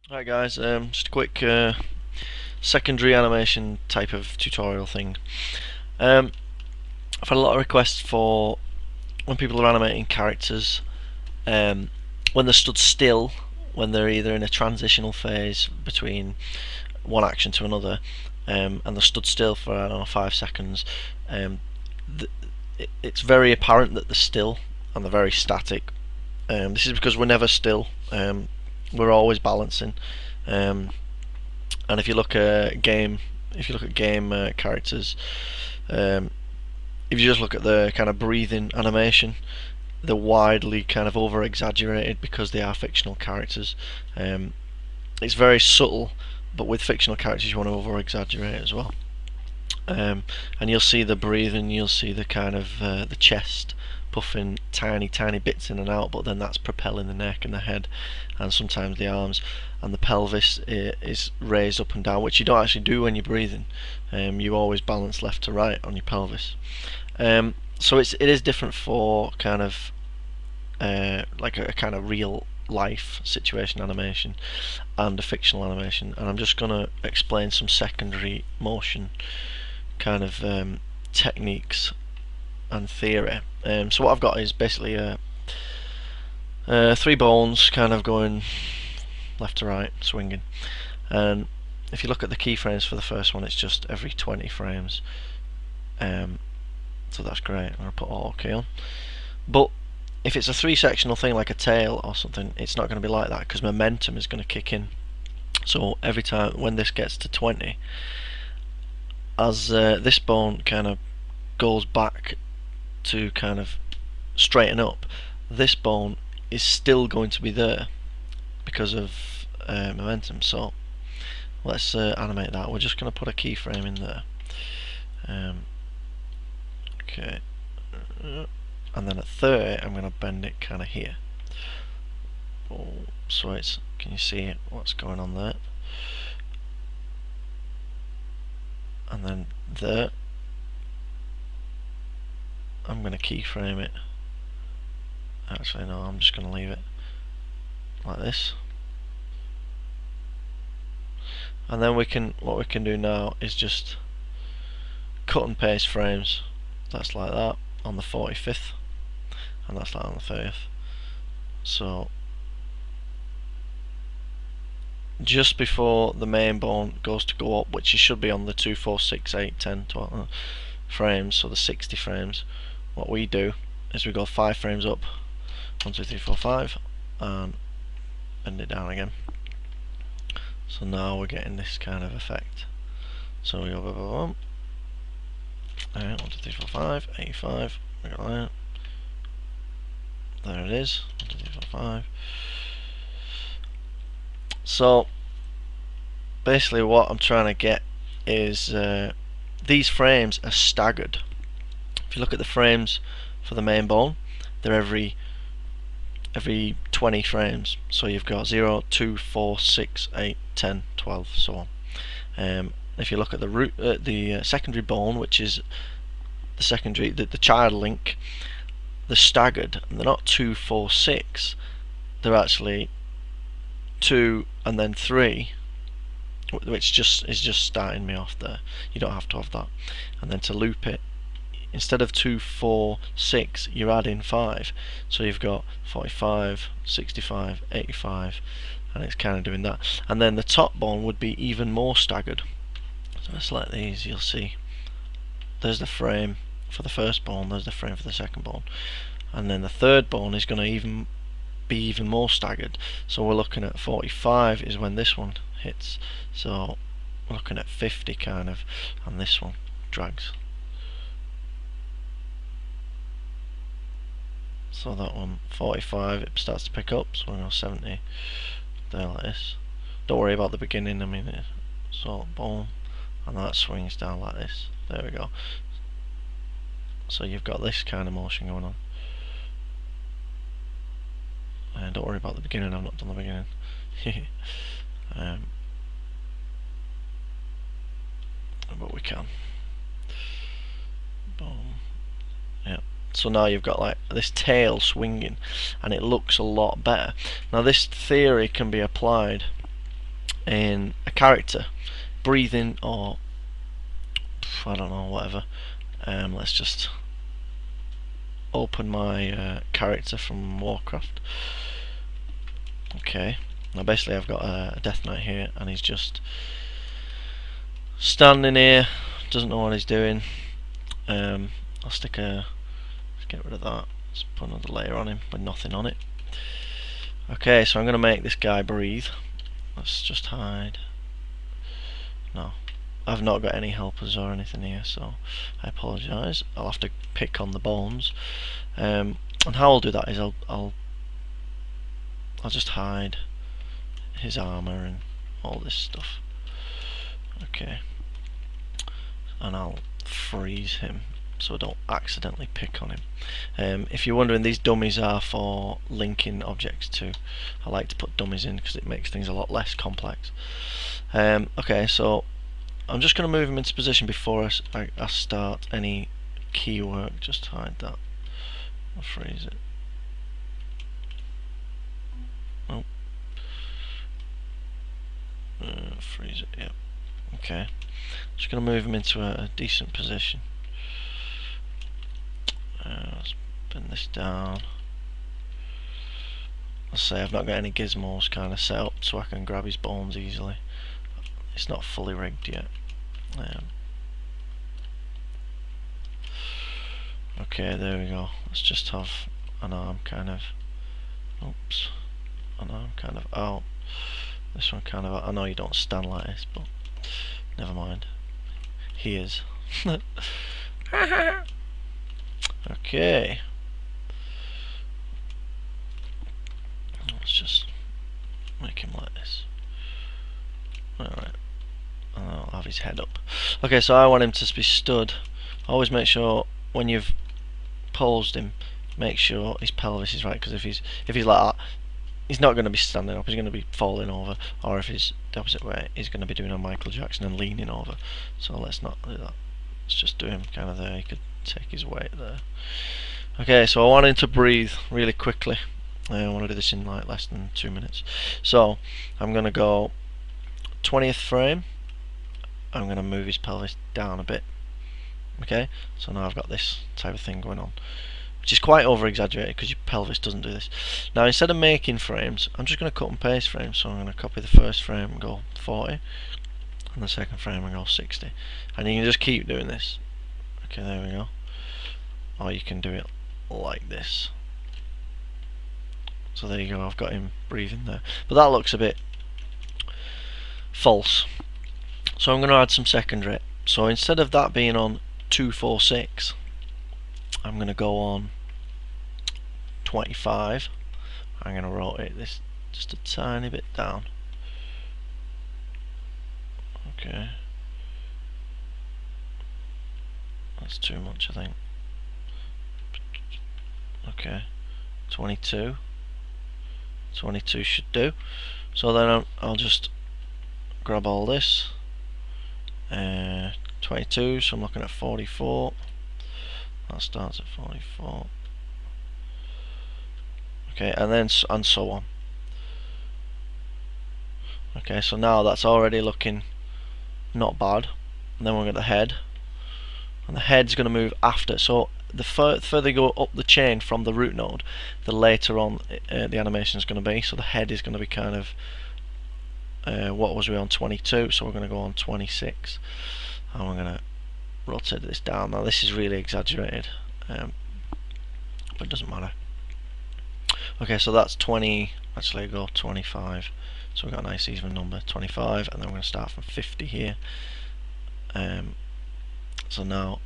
Hi guys, just a quick secondary animation type of tutorial thing. Um, I've had a lot of requests for when people are animating characters, um, when they're stood still, when they're either in a transitional phase between one action to another, and they're stood still for, I don't know, 5 seconds. Um, it's very apparent that they're still and they're very static. This is because we're never still. We're always balancing. Um, and if you look at game characters, um, if you just look at the kind of breathing animation, they're widely kind of over exaggerated because they are fictional characters. It's very subtle, but with fictional characters you want to over exaggerate as well. And you'll see the breathing, you'll see the kind of the chest puffing tiny bits in and out, but then that's propelling the neck and the head and sometimes the arms, and the pelvis is raised up and down, which you don't actually do when you're breathing. You always balance left to right on your pelvis. So it is different for kind of like a kind of real life situation animation and a fictional animation, and I'm just going to explain some secondary motion kind of techniques and theory. So what I've got is basically three bones kind of going left to right, swinging. And if you look at the keyframes for the first one, it's just every 20 frames. So that's great. I'm going to put auto key on. But if it's a three-sectional thing like a tail or something, it's not going to be like that because momentum is going to kick in. So every time when this gets to 20, as this bone kind of goes back to kind of straighten up, this bone is still going to be there because of momentum. So let's animate that. We're just going to put a keyframe in there. Okay, and then at 30 I'm going to bend it kind of here. So it's, can you see what's going on there? And then there, I'm going to keyframe it. Actually no, I'm just going to leave it like this. And then what we can do now is just cut and paste frames. That's like that on the 45th, and that's like on the 30th. So just before the main bone goes to go up, which it should be on the 2, 4, 6, 8, 10, 12 frames, so the 60 frames, what we do is we go 5 frames up, 1, 2, 3, 4, 5, and bend it down again. So now we're getting this kind of effect. So we go 1, 2, 3, 4, 5, 85, we got that. There it is, 1, 2, 3, 4, 5. So basically what I'm trying to get is these frames are staggered. If you look at the frames for the main bone, they're every 20 frames. So you've got 0, 2, 4, 6, 8, 10, 12, so on. If you look at the secondary bone, which is the child link, they're staggered, and they're not 2, 4, 6. They're actually 2 and then 3, which is just starting me off there. You don't have to have that. And then to loop it, instead of 2, 4, 6, you're adding 5. So you've got 45, 65, 85, and it's kind of doing that. And then the top bone would be even more staggered. So let's select these, you'll see there's the frame for the first bone, there's the frame for the second bone, and then the third bone is going to be even more staggered. So we're looking at 45 is when this one hits, so we're looking at 50 kind of, and this one drags. So that one, 45, it starts to pick up, so we're going to 70 there like this. Don't worry about the beginning, I mean, so boom, and that swings down like this. There we go. So you've got this kind of motion going on. And don't worry about the beginning, I've not done the beginning. But we can. Boom. Yeah. So now you've got like this tail swinging, and it looks a lot better. Now this theory can be applied in a character breathing, or I don't know, whatever. Let's just open my character from Warcraft. Okay, now basically I've got a Death Knight here, and he's just standing here, doesn't know what he's doing. I'll let's get rid of that. Let's put another layer on him with nothing on it. Okay, so I'm going to make this guy breathe. Let's just hide. No, I've not got any helpers or anything here, so I apologise. I'll have to pick on the bones. And how I'll do that is I'll just hide his armour and all this stuff. Okay, and I'll freeze him so I don't accidentally pick on him. If you're wondering, these dummies are for linking objects to. I like to put dummies in because it makes things a lot less complex. Okay, so I'm just going to move him into position before I start any key work. Just hide that. I'll freeze it. Oh. Freeze it, yep. Okay. Just going to move him into a decent position. Let's bend this down. Let's say I've not got any gizmos kind of set up so I can grab his bones easily. It's not fully rigged yet. Okay, there we go. Let's just have an arm kind of. Oops. An arm kind of out. This one kind of out. I know you don't stand like this, but never mind. He is. Okay. Let's just make him like this. Alright. And I'll have his head up. Okay, so I want him to be stood. Always make sure when you've posed him, make sure his pelvis is right, because if he's like that, he's not going to be standing up, he's going to be falling over. Or if he's the opposite way, he's going to be doing a Michael Jackson and leaning over. So let's not do that. Let's just do him kind of there. He could take his weight there. Okay, so I want him to breathe really quickly. I want to do this in like less than 2 minutes. So I'm going to go 20th frame. I'm going to move his pelvis down a bit. Okay, so now I've got this type of thing going on, which is quite over exaggerated because your pelvis doesn't do this. Now instead of making frames, I'm just going to cut and paste frames. So I'm going to copy the first frame and go 40, and the second frame and go 60, and you can just keep doing this. Okay, there we go. Or you can do it like this. So there you go, I've got him breathing there. But that looks a bit false. So I'm going to add some secondary. So instead of that being on 246, I'm going to go on 25. I'm going to rotate this just a tiny bit down. Okay. That's too much, I think. Okay. 22. 22 should do. So then I'll just grab all this. 22, so I'm looking at 44. That starts at 44. Okay, and then and so on. Okay, so now that's already looking not bad. And then we'll get the head, and the head's going to move after. So the further you go up the chain from the root node, the later on the animation is going to be. So the head is going to be kind of what was we on 22, so we're going to go on 26, and we're going to rotate this down. Now this is really exaggerated, but it doesn't matter. Okay, so that's 20, actually go 25, so we've got a nice even number, 25, and then we're going to start from 50 here. So now,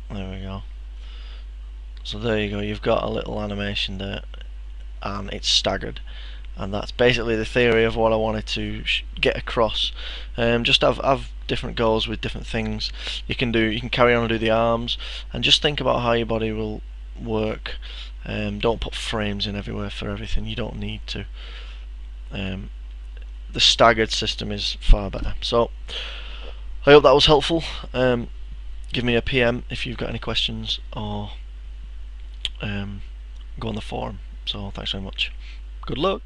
there we go. So there you go, you've got a little animation there, and it's staggered. And that's basically the theory of what I wanted to get across. Just have different goals with different things. You can carry on and do the arms, and just think about how your body will work. Don't put frames in everywhere for everything. You don't need to. The staggered system is far better. So I hope that was helpful. Give me a PM if you've got any questions, or go on the forum. So thanks very much. Good luck.